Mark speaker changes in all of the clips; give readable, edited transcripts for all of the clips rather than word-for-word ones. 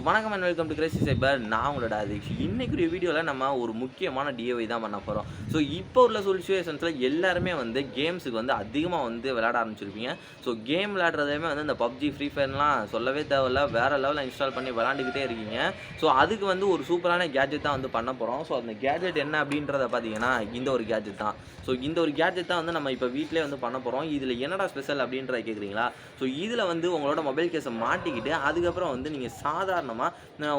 Speaker 1: வணக்கம் and welcome to Crazy சைபர். நான் உங்களோட ஆதிஷ். இன்னைக்கு வீடியோவில் நம்ம ஒரு முக்கியமான டிஐவை தான் பண்ண போகிறோம். ஸோ இப்போ உள்ள சிச்சுவேஷன்ஸில் எல்லாருமே கேம்ஸுக்கு அதிகமாக விளையாட ஆரம்பிச்சிருப்பீங்க. ஸோ கேம் விளையாடுறதையுமே இந்த பப்ஜி, ஃப்ரீ ஃபயர்லாம் சொல்லவே தேவையில்ல, வேறு லெவலில் இன்ஸ்டால் பண்ணி விளாண்டுக்கிட்டே இருக்கீங்க. ஸோ அதுக்கு ஒரு சூப்பரான கேஜெட் தான் பண்ண போகிறோம். ஸோ அந்த கேஜெட் என்ன அப்படின்றத பார்த்தீங்கன்னா இந்த ஒரு கேஜெட் தான். ஸோ இந்த ஒரு கேஜெட் தான் நம்ம இப்போ வீட்டிலே பண்ண போகிறோம். இதில் என்னடா ஸ்பெஷல் அப்படின்றத கேட்குறீங்களா? ஸோ இதில் உங்களோட மொபைல் கேஸை மாட்டிக்கிட்டு அதுக்கப்புறம் நீங்கள் சாதாரணமாக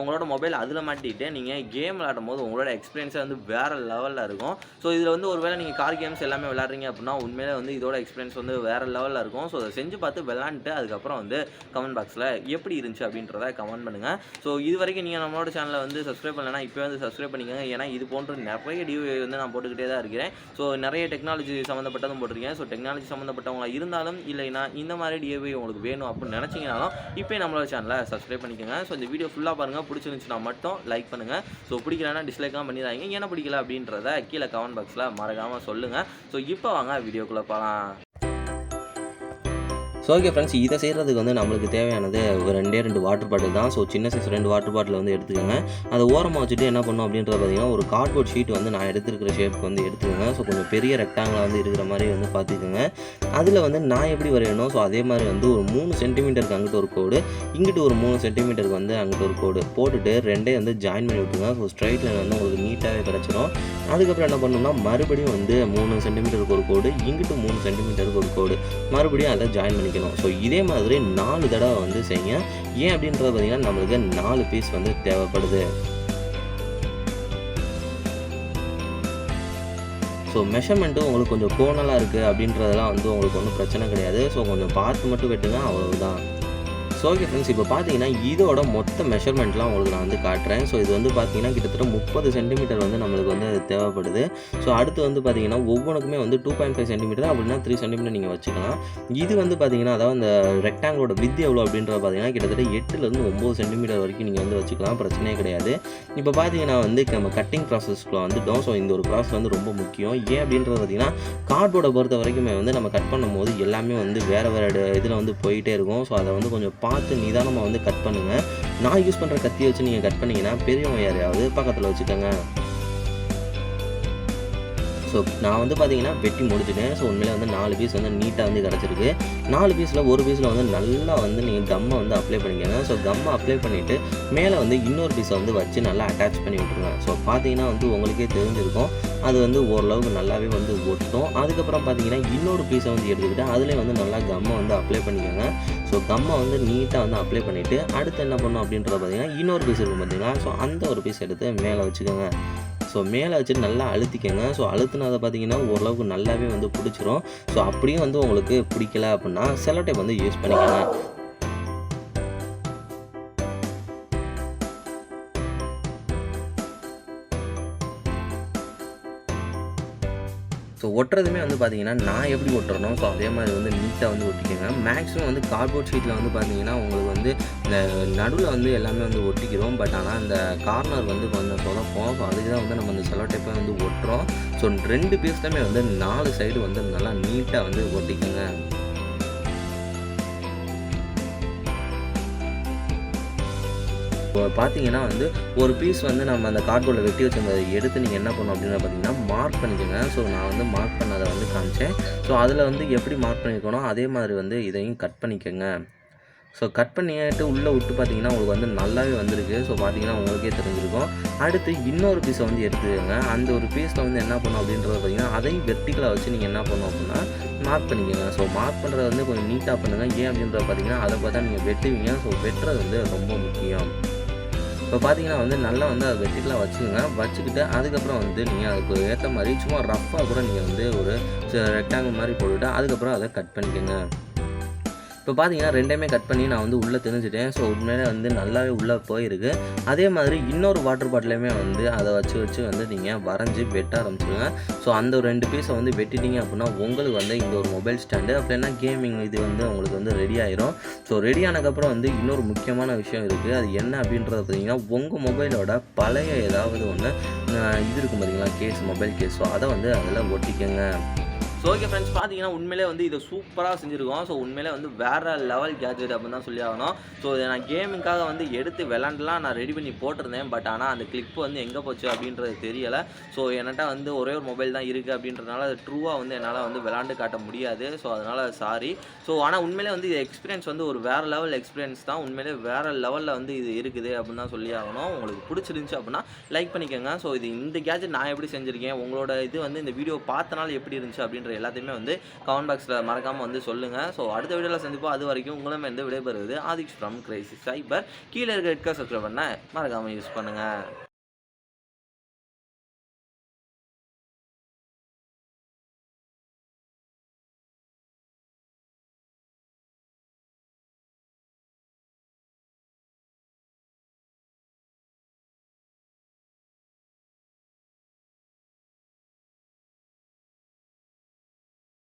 Speaker 1: உங்களோட மொபைல் அதில் மாட்டிக்கிட்டு நீங்கள் கேம் விளையாடும் போது உங்களோட எக்ஸ்பீரியன்ஸே வேறு லெவலில் இருக்கும். ஸோ இதில் ஒருவேளை நீங்கள் கார் கேம்ஸ் எல்லாமே விளையாடுறீங்க அப்படின்னா உண்மையிலே இதோட எக்ஸ்பீரியன்ஸ் வேறு லெவலில் இருக்கும். ஸோ அதை செஞ்சு பார்த்து விளையாண்டுட்டு அதுக்கப்புறம் கமெண்ட் பாக்ஸில் எப்படி இருந்துச்சு அப்படின்றத கமெண்ட் பண்ணுங்கள். ஸோ இது வரைக்கும் நீங்கள் நம்மளோட சேனலை சப்ஸ்கிரைப் பண்ணலைன்னா இப்போ சப்ஸ்கிரைப் பண்ணிக்கோங்க. ஏன்னா இது போன்ற நிறைய டிவி நான் போட்டுக்கிட்டே தான் இருக்கிறேன். ஸோ நிறைய டெக்னாலஜி சம்மந்தப்பட்டதும் போட்டிருக்கேன். ஸோ டெக்னாலஜி சம்மந்தப்பட்டவங்க இருந்தாலும் இல்லைன்னா இந்த மாதிரி டிவி உங்களுக்கு வேணும் அப்படின்னு நினச்சிங்கனாலும் இப்போ நம்மளோட சேனலை சப்ஸ்கிரைப் பண்ணிக்கோங்க. ஸோ இந்த வீடியோ ஃபுல்லாக பாருங்கள். பிடிச்சிருந்துச்சுன்னா மட்டும் லைக் பண்ணுங்கள். ஸோ பிடிக்கலன்னா டிஸ்லைக்லாம் பண்ணிடாதீங்க. ஏன்னா பிடிக்கல அப்படின்றத கீழே கமெண்ட் பாக்ஸில் மறக்காமல் சொல்லுங்கள். ஸோ இப்போ வாங்க வீடியோக்குள்ளே போகலாம். ஸோ ஓகே ஃப்ரெண்ட்ஸ், இதை செய்கிறதுக்கு நம்மளுக்கு தேவையானது ஒரு ரெண்டு வாட்டர் பாட்டில் தான். ஸோ சின்ன சைஸ் 2 வாட்டர் பாட்டில் எடுத்துக்கோங்க. அதை ஓரமாக வச்சுட்டு என்ன பண்ணணும் அப்படின்றத பார்த்தீங்கன்னா ஒரு கார்ட்போர்ட் ஷீட் நான் எடுத்துருக்கிற ஷேப்புக்கு எடுத்துக்கோங்க. ஸோ கொஞ்சம் பெரிய ரெக்டாங்கில் இருக்கிற மாதிரி பார்த்துக்கோங்க. அதில் நான் எப்படி வரையணும், ஸோ அதே மாதிரி ஒரு 3 சென்டிமீட்டருக்கு அங்கிட்டு ஒரு கோடு, இங்கிட்டு ஒரு 3 சென்டிமீட்டருக்கு அங்கிட்டு ஒரு கோடு போட்டுட்டு ரெண்டே ஜாயின் பண்ணி விட்டுருங்க. ஸோ ஸ்ட்ரைட் லைன் உங்களுக்கு நீட்டாகவே கிடச்சிரும். அதுக்கப்புறம் என்ன பண்ணணும்னா மறுபடியும் 3 சென்டிமீட்டருக்கு ஒரு கோடு, இங்கிட்டு 3 சென்டிமீட்டருக்கு ஒரு கோடு, மறுபடியும் அதை ஜாயின் பண்ணிக்கணும். ஸோ இதே மாதிரி 4 தடவை செய்யுங்க. ஏன் அப்படின்றது பார்த்தீங்கன்னா நம்மளுக்கு 4 பீஸ் தேவைப்படுது. ஸோ மெஷர்மெண்ட்டும் உங்களுக்கு கொஞ்சம் கோணலாக இருக்குது அப்படின்றதெல்லாம் உங்களுக்கு ஒன்றும் பிரச்சனை கிடையாது. ஸோ கொஞ்சம் பார்த்து மட்டும் வெட்டுங்க, அவ்வளவுதான். ஸோ ஓகே ஃப்ரெண்ட்ஸ், இப்போ பார்த்தீங்கன்னா இதோட மொத்த மெஷர்மெண்ட்லாம் உங்களுக்கு நான் காட்டுறேன். ஸோ இது பார்த்தீங்கன்னா கிட்டத்தட்ட 30 சென்டிமீட்டர் நம்மளுக்கு அது தேவைப்படுது. ஸோ அடுத்து பார்த்தீங்கன்னா ஒவ்வொன்றுக்குமே 2.5 சென்டிமீட்டர் அப்படின்னா 3 சென்டிமீட்டர் நீங்கள் வச்சுக்கலாம். இது பார்த்தீங்கன்னா அதாவது இந்த ரெக்டாங்கிளோட வித் எவ்வளோ அப்படின்றத பார்த்தீங்கன்னா கிட்டத்தட்ட 8லேருந்து 9 சென்டிமீட்டர் வரைக்கும் நீங்கள் வச்சுக்கலாம், பிரச்சனையே கிடையாது. இப்போ பார்த்தீங்கன்னா நம்ம கட்டிங் ப்ராசஸ்க்குள்ள வந்துட்டோம். ஸோ இந்த ஒரு ப்ராசஸ் ரொம்ப முக்கியம். ஏன் அப்படின்றது பார்த்தீங்கன்னா கார்ட்போர்டை பொறுத்த வரைக்குமே நம்ம கட் பண்ணும்போது எல்லாமே வேறு வேறு இதில் போயிட்டே இருக்கும். ஸோ அதை கொஞ்சம் பார்த்து நிதானமாக கட் பண்ணுங்கள். நான் யூஸ் பண்ணுற கத்தியை வச்சு நீங்கள் கட் பண்ணிங்கன்னா பெரியவங்க யாரையாவது பக்கத்தில் வச்சுக்கோங்க. ஸோ நான் பார்த்தீங்கன்னா வெட்டி முடிச்சுட்டேன். ஸோ உண்மையிலே 4 பீஸ் நீட்டாக கிடச்சிருக்கு. 4 பீஸில் ஒரு பீஸில் நல்லா நீங்கள் கம்மை அப்ளை பண்ணிக்கோங்க. ஸோ கம்மை அப்ளை பண்ணிவிட்டு மேலே இன்னொரு பீஸை வச்சு நல்லா அட்டாச் பண்ணி விட்டுருங்க. ஸோ பார்த்தீங்கன்னா உங்களுக்கே தெரிஞ்சிருக்கும் அது ஓரளவுக்கு நல்லாவே ஒட்டும். அதுக்கப்புறம் பார்த்தீங்கன்னா இன்னொரு பீஸை எடுத்துக்கிட்டு அதிலே நல்லா கம்மை அப்ளை பண்ணிக்கோங்க. ஸோ கம்மை நீட்டாக அப்ளை பண்ணிவிட்டு அடுத்து என்ன பண்ணணும் அப்படின்றத பார்த்தீங்கன்னா இன்னொரு பீஸ் இருக்கும் பார்த்தீங்கன்னா, ஸோ அந்த ஒரு பீஸ் எடுத்து மேலே வச்சுக்கோங்க. ஸோ மேலே வச்சுட்டு நல்லா அழுத்திக்கங்க. ஸோ அழுத்தினதை பார்த்தீங்கன்னா ஓரளவுக்கு நல்லாவே பிடிச்சிரும். ஸோ அப்படியும் உங்களுக்கு பிடிக்கல அப்படின்னா செல்லோ டேப் யூஸ் பண்ணிக்கோங்க. ஸோ ஒட்டுறதுமே பார்த்தீங்கன்னா நான் எப்படி ஒட்டுறனோ ஸோ அதே மாதிரி நீட்டாக ஒட்டிக்கோங்க. மேக்ஸிமம் கார்ட்போர்ட் ஷீட்டில் பார்த்தீங்கன்னா உங்களுக்கு இந்த நடுவில் எல்லாமே ஒட்டிக்கிறோம். பட் ஆனால் இந்த கார்னர் கொஞ்சம் சொதப்போம். ஸோ அதுக்கு தான் நம்ம இந்த செல்லோ டேப்பை ஒட்டுறோம். ஸோ 2 பீஸ்லையுமே 4 சைடு நல்லா நீட்டாக ஒட்டிக்கோங்க. இப்போ பார்த்தீங்கன்னா ஒரு பீஸ் நம்ம அந்த கார்ட்போர்டில் வெட்டி வச்சிருந்ததை எடுத்து நீங்கள் என்ன பண்ணணும் அப்படின்னு பார்த்தீங்கன்னா மார்க் பண்ணிக்கோங்க. ஸோ நான் மார்க் பண்ணதை காமிச்சேன். ஸோ அதில் எப்படி மார்க் பண்ணிக்கணும் அதே மாதிரி இதையும் கட் பண்ணிக்கோங்க. ஸோ கட் பண்ணிட்டு உள்ளே விட்டு பார்த்தீங்கன்னா உங்களுக்கு நல்லாவே வந்திருக்கு. ஸோ பார்த்தீங்கன்னா உங்களுக்கே தெரிஞ்சிருக்கும். அடுத்து இன்னொரு பீஸை எடுத்துக்கோங்க. அந்த ஒரு பீஸில் என்ன பண்ணணும் அப்படின்றத பார்த்தீங்கன்னா அதையும் வெர்டிக்கலாக வச்சு நீங்கள் என்ன பண்ணணும் அப்படின்னா மார்க் பண்ணிக்கோங்க. ஸோ மார்க் பண்ணுறது கொஞ்சம் நீட்டாக பண்ணுங்கள். ஏன் அப்படின்றத பார்த்தீங்கன்னா அதை பார்த்தா நீங்கள் வெட்டுவீங்க. ஸோ வெட்டுறது ரொம்ப முக்கியம். இப்போ பார்த்தீங்கன்னா நல்லா அதை வெர்டிக்கலாக வச்சுக்கோங்க. வச்சுக்கிட்டு அதுக்கப்புறம் நீங்கள் அதுக்கு ஏற்ற மாதிரி சும்மா ரஃப்பாக கூட நீங்கள் ஒரு ரெக்டாங்கிள் மாதிரி போட்டுவிட்டு அதுக்கப்புறம் அதை கட் பண்ணிக்கோங்க. இப்போ பார்த்தீங்கன்னா ரெண்டையுமே கட் பண்ணி நான் உள்ளே தெரிஞ்சுட்டேன். ஸோ உண்மையிலே நல்லாவே உள்ளே போயிருக்கு. அதே மாதிரி இன்னொரு வாட்டர் பாட்டிலையுமே அதை வச்சு நீங்கள் வரைஞ்சி வெட்ட ஆரம்பிச்சிடுங்க. ஸோ அந்த ஒரு 2 பீஸை வெட்டிட்டீங்க அப்படின்னா உங்களுக்கு இந்த ஒரு மொபைல் ஸ்டாண்டு அப்படின்னா கேமிங் இது உங்களுக்கு ரெடி ஆயிரும். ஸோ ரெடி ஆனதுக்கப்புறம் இன்னொரு முக்கியமான விஷயம் இருக்குது. அது என்ன அப்படின்றத பார்த்தீங்கன்னா உங்கள் மொபைலோட பழைய ஏதாவது ஒன்று இது இருக்கும் பார்த்தீங்களா, கேஸ், மொபைல் கேஸ். ஸோ அதை அதில் ஒட்டிக்கோங்க. ஸோ ஓகே ஃப்ரெண்ட்ஸ், பார்த்தீங்கன்னா உண்மையிலே வந்து இதை சூப்பராக செஞ்சுருக்கோம். ஸோ உண்மையிலே வந்து வேறு லெவல் கேட்ஜெட் அப்படின்னு தான் சொல்லி ஆகணும். ஸோ இதை நான் கேமிங்காக வந்து எடுத்து விளாண்டுலாம் நான் ரெடி பண்ணி போட்டிருந்தேன். பட் ஆனால் அந்த கிளிப் வந்து எங்கே போச்சு அப்படின்றது தெரியலை. ஸோ என்கிட்ட வந்து ஒரே ஒரு மொபைல் தான் இருக்குது அப்படின்றதுனால அது ட்ரூவாக வந்து என்னால் வந்து விளாண்டு காட்ட முடியாது. ஸோ அதனால் சாரி. ஸோ ஆனால் உண்மையிலே வந்து இது எக்ஸ்பீரியன்ஸ் வந்து ஒரு வேறு லெவல் எக்ஸ்பீரியன்ஸ் தான். உண்மையிலே வேறு லெவலில் வந்து இது இருக்குது அப்படின்னு தான் சொல்லி ஆகணும். உங்களுக்கு பிடிச்சிருந்துச்சு அப்படின்னா லைக் பண்ணிக்கோங்க. ஸோ இது இந்த கேட்ஜெட் நான் எப்படி செஞ்சுருக்கேன், உங்களோட இது வந்து இந்த வீடியோ பார்த்தனால எப்படி இருந்துச்சு அப்படின்ற எல்லாத்தையுமே வந்து கமெண்ட் பாக்ஸில் மறக்காமல் வந்து சொல்லுங்கள். ஸோ அடுத்த வீடியோவில் சந்திப்போம். அது வரைக்கும் உங்களுமே வந்து விடைபெறுவது ஆதிக்ஸ் ஃப்ரம் கிரைசிஸ் சைபர். கீழே இருக்க ரெட் கலர் சப்ஸ்கிரைப் பண்ண மறக்காமல் யூஸ் பண்ணுங்கள்.